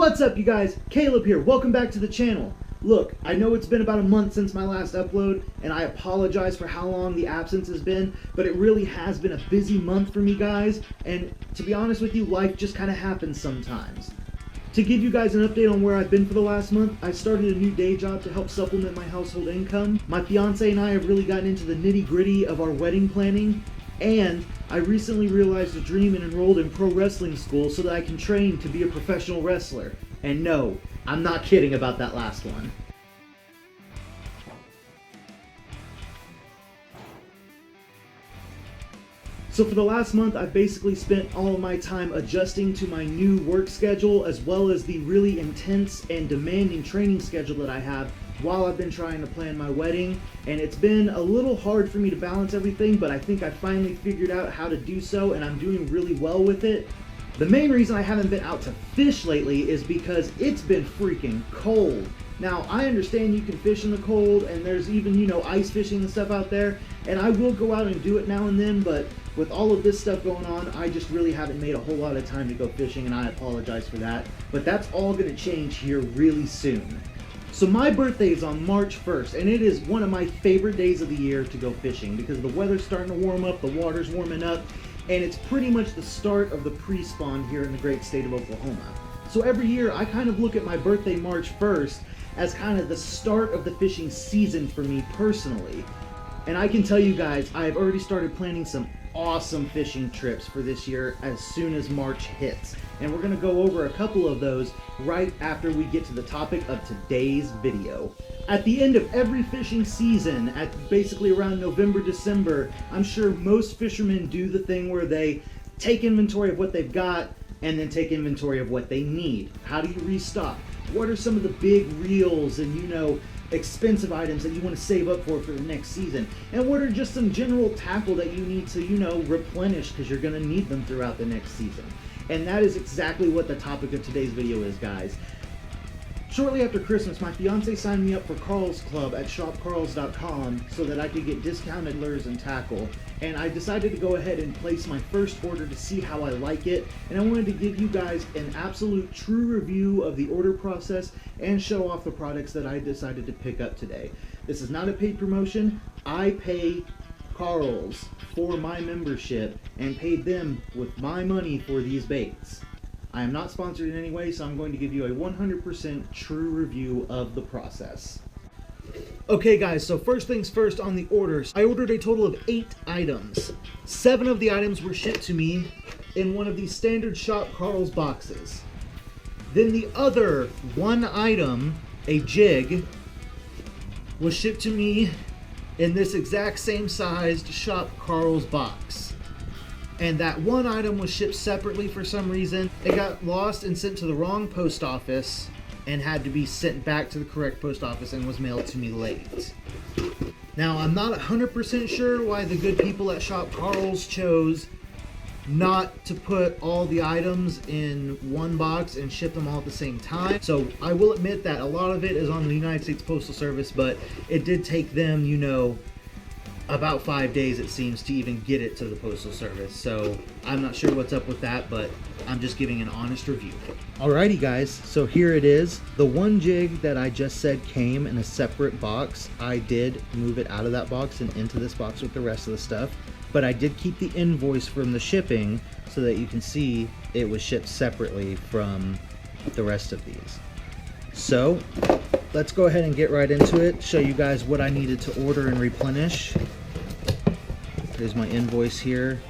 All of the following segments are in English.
What's up, you guys? Kaleb here. Welcome back to the channel. Look, I know it's been about a month since my last upload, and I apologize for how long the absence has been, but it really has been a busy month for me, guys, and to be honest with you, life just kind of happens sometimes. To give you guys an update on where I've been for the last month, I started a new day job to help supplement my household income. My fiance and I have really gotten into the nitty-gritty of our wedding planning, and I recently realized a dream and enrolled in pro wrestling school so that I can train to be a professional wrestler. And no, I'm not kidding about that last one. So for the last month, I've basically spent all of my time adjusting to my new work schedule, as well as the really intense and demanding training schedule that I have while I've been trying to plan my wedding. And it's been a little hard for me to balance everything, but I think I finally figured out how to do so, and I'm doing really well with it. The main reason I haven't been out to fish lately is because it's been freaking cold. Now, I understand you can fish in the cold, and there's even, ice fishing and stuff out there, and I will go out and do it now and then, but with all of this stuff going on, I just really haven't made a whole lot of time to go fishing, and I apologize for that. But that's all going to change here really soon. So my birthday is on March 1st, and it is one of my favorite days of the year to go fishing because the weather's starting to warm up, the water's warming up, and it's pretty much the start of the pre-spawn here in the great state of Oklahoma. So every year, I kind of look at my birthday, March 1st, as kind of the start of the fishing season for me personally. And I can tell you guys, I've already started planning some awesome fishing trips for this year as soon as March hits. And we're going to go over a couple of those right after we get to the topic of today's video. At the end of every fishing season, at basically around November, December, I'm sure most fishermen do the thing where they take inventory of what they've got and then take inventory of what they need. How do you restock? What are some of the big reels and, expensive items that you want to save up for the next season? And what are just some general tackle that you need to, replenish because you're going to need them throughout the next season? And that is exactly what the topic of today's video is, guys. Shortly after Christmas, my fiance signed me up for KARL'S Club at shopkarls.com so that I could get discounted lures and tackle. And I decided to go ahead and place my first order to see how I like it. And I wanted to give you guys an absolute true review of the order process and show off the products that I decided to pick up today. This is not a paid promotion. I pay KARL'S for my membership and paid them with my money for these baits. I am not sponsored in any way, so I'm going to give you a 100% true review of the process. Okay guys, so first things first on the orders. I ordered a total of 8 items. 7 of the items were shipped to me in one of these standard Shop KARL'S boxes. Then the other 1 item, a jig, was shipped to me in this exact same sized Shop KARL'S box. And that 1 item was shipped separately for some reason. It got lost and sent to the wrong post office and had to be sent back to the correct post office and was mailed to me late. Now, I'm not 100% sure why the good people at Shop KARL'S chose not to put all the items in one box and ship them all at the same time. So I will admit that a lot of it is on the United States Postal Service, but it did take them, about 5 days it seems to even get it to the Postal Service. So I'm not sure what's up with that, but I'm just giving an honest review. Alrighty guys, so here it is. The 1 jig that I just said came in a separate box. I did move it out of that box and into this box with the rest of the stuff, but I did keep the invoice from the shipping so that you can see it was shipped separately from the rest of these. So let's go ahead and get right into it, show you guys what I needed to order and replenish. There's my invoice here.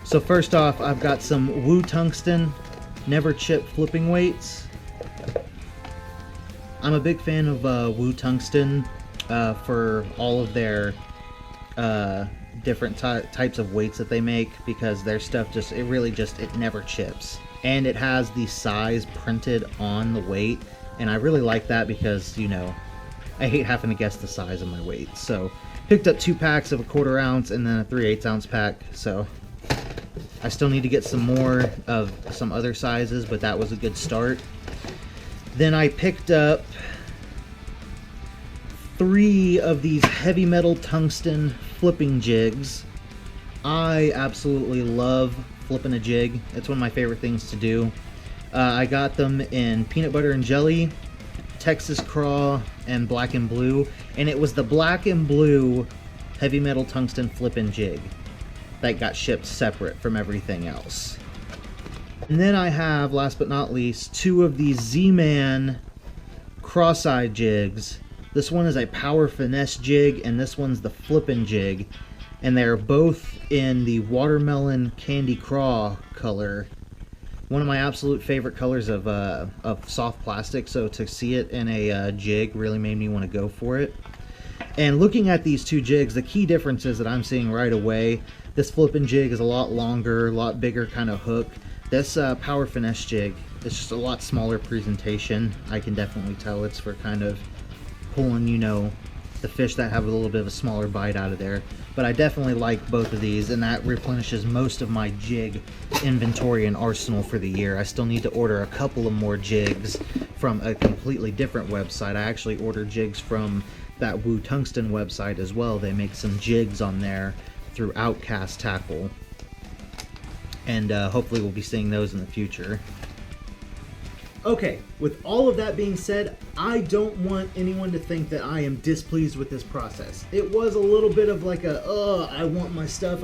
So first off, I've got some Woo Tungsten Never Chip flipping weights. I'm a big fan of Woo Tungsten for all of their different types of weights that they make, because their stuff it never chips. And it has the size printed on the weight, and I really like that because, I hate having to guess the size of my weight. So picked up 2 packs of a 1/4 ounce and then a 3/8 ounce pack. So I still need to get some more of some other sizes, but that was a good start. Then I picked up 3 of these heavy metal tungsten flipping jigs. I absolutely love flipping a jig. It's one of my favorite things to do. I got them in peanut butter and jelly, Texas craw, and black and blue. And it was the black and blue heavy metal tungsten flip-in jig that got shipped separate from everything else. And then I have, last but not least, 2 of these Z-Man cross-eyed jigs. This one is a power finesse jig, and this one's the flippin' jig. And they're both in the watermelon candy craw color. One of my absolute favorite colors of soft plastic, so to see it in a jig really made me want to go for it. And looking at these 2 jigs, the key differences that I'm seeing right away, this flippin' jig is a lot longer, a lot bigger kind of hook. This power finesse jig is just a lot smaller presentation. I can definitely tell it's for kind of pulling, you know, the fish that have a little bit of a smaller bite out of there. But I definitely like both of these, and that replenishes most of my jig inventory and arsenal for the year. I still need to order a couple of more jigs from a completely different website. I actually ordered jigs from that Woo Tungsten website as well. They make some jigs on there through Outcast Tackle, and hopefully we'll be seeing those in the future. Okay, with all of that being said, I don't want anyone to think that I am displeased with this process. It was a little bit of like a, I want my stuff,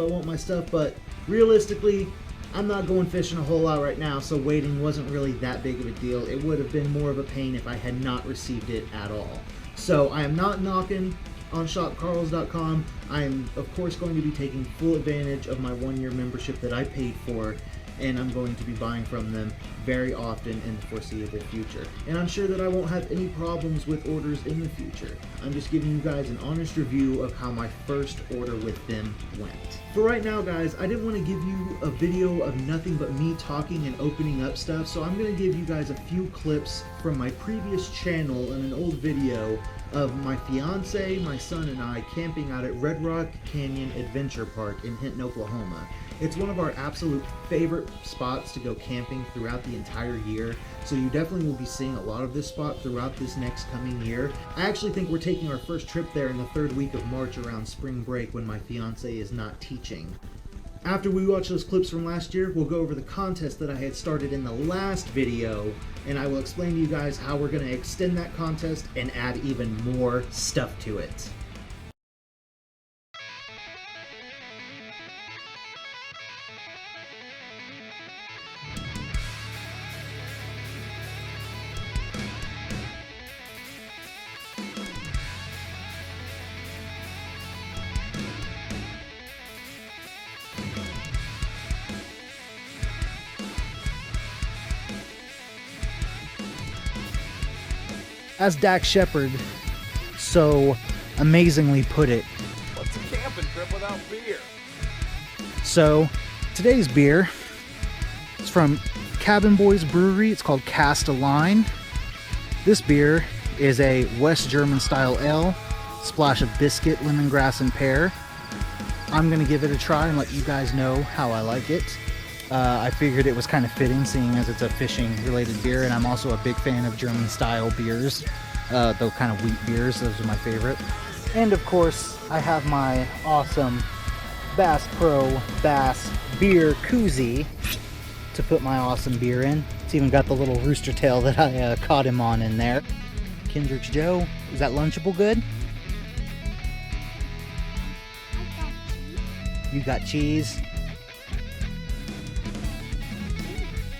but realistically, I'm not going fishing a whole lot right now, so waiting wasn't really that big of a deal. It would have been more of a pain if I had not received it at all. So I am not knocking on shopkarls.com. I am, of course, going to be taking full advantage of my 1-year membership that I paid for, and I'm going to be buying from them very often in the foreseeable future. And I'm sure that I won't have any problems with orders in the future. I'm just giving you guys an honest review of how my first order with them went. For right now, guys, I didn't want to give you a video of nothing but me talking and opening up stuff, so I'm going to give you guys a few clips from my previous channel and an old video of my fiance, my son, and I camping out at Red Rock Canyon Adventure Park in Hinton, Oklahoma. It's one of our absolute favorite spots to go camping throughout the entire year, so you definitely will be seeing a lot of this spot throughout this next coming year. I actually think we're taking our first trip there in the 3rd week of March around spring break when my fiance is not teaching. After we watch those clips from last year, we'll go over the contest that I had started in the last video, and I will explain to you guys how we're going to extend that contest and add even more stuff to it. As Dax Shepard so amazingly put it, what's a camping trip without beer? So today's beer is from Cabin Boys Brewery. It's called Cast a Line. This beer is a West German style ale, splash of biscuit, lemongrass, and pear. I'm gonna give it a try and let you guys know how I like it. I figured it was kind of fitting, seeing as it's a fishing related beer, and I'm also a big fan of German style beers, those kind of wheat beers. Those are my favorite. And of course I have my awesome Bass Pro Bass beer koozie to put my awesome beer in. It's even got the little rooster tail that I caught him on in there. Kendrick's Joe, is that Lunchable good? You got cheese?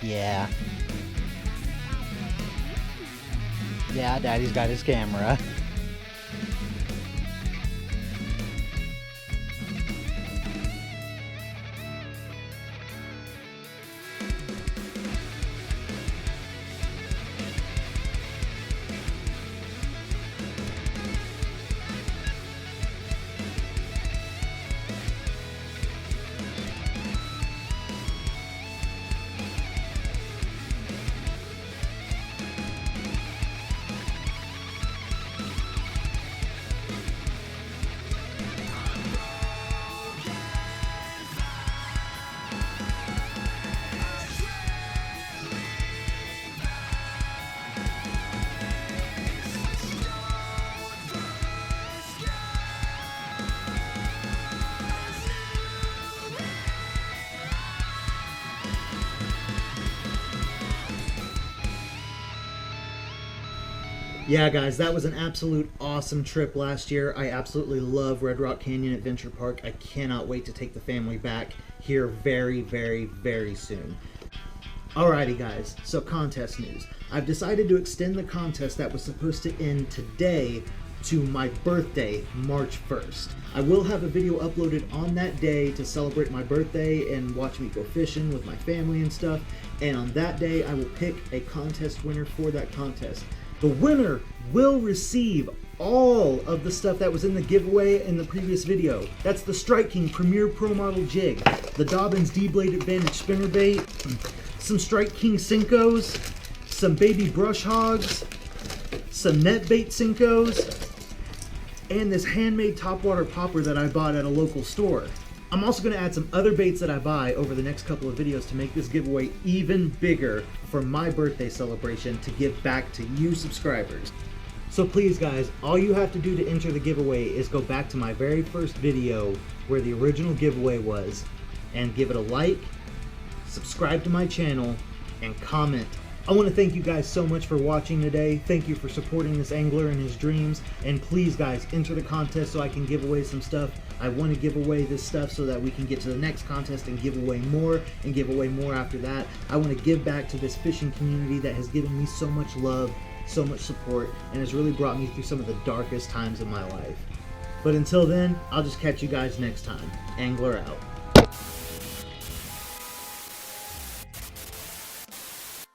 Yeah. Yeah, Daddy's got his camera. Yeah, guys, that was an absolute awesome trip last year. I absolutely love Red Rock Canyon Adventure Park. I cannot wait to take the family back here very, very, very soon. Alrighty, guys, so contest news. I've decided to extend the contest that was supposed to end today to my birthday, March 1st. I will have a video uploaded on that day to celebrate my birthday and watch me go fishing with my family and stuff. And on that day, I will pick a contest winner for that contest. The winner will receive all of the stuff that was in the giveaway in the previous video. That's the Strike King Premier Pro Model Jig, the Dobyns D-Blade Advantage Spinnerbait, some Strike King Sinkos, some baby brush hogs, some net bait Sinkos, and this handmade topwater popper that I bought at a local store. I'm also going to add some other baits that I buy over the next couple of videos to make this giveaway even bigger for my birthday celebration to give back to you subscribers. So please guys, all you have to do to enter the giveaway is go back to my very first video where the original giveaway was and give it a like, subscribe to my channel, and comment. I want to thank you guys so much for watching today. Thank you for supporting this angler and his dreams. And please guys, enter the contest so I can give away some stuff. I want to give away this stuff so that we can get to the next contest and give away more after that. I want to give back to this fishing community that has given me so much love, so much support, and has really brought me through some of the darkest times of my life. But until then, I'll just catch you guys next time. Angler out.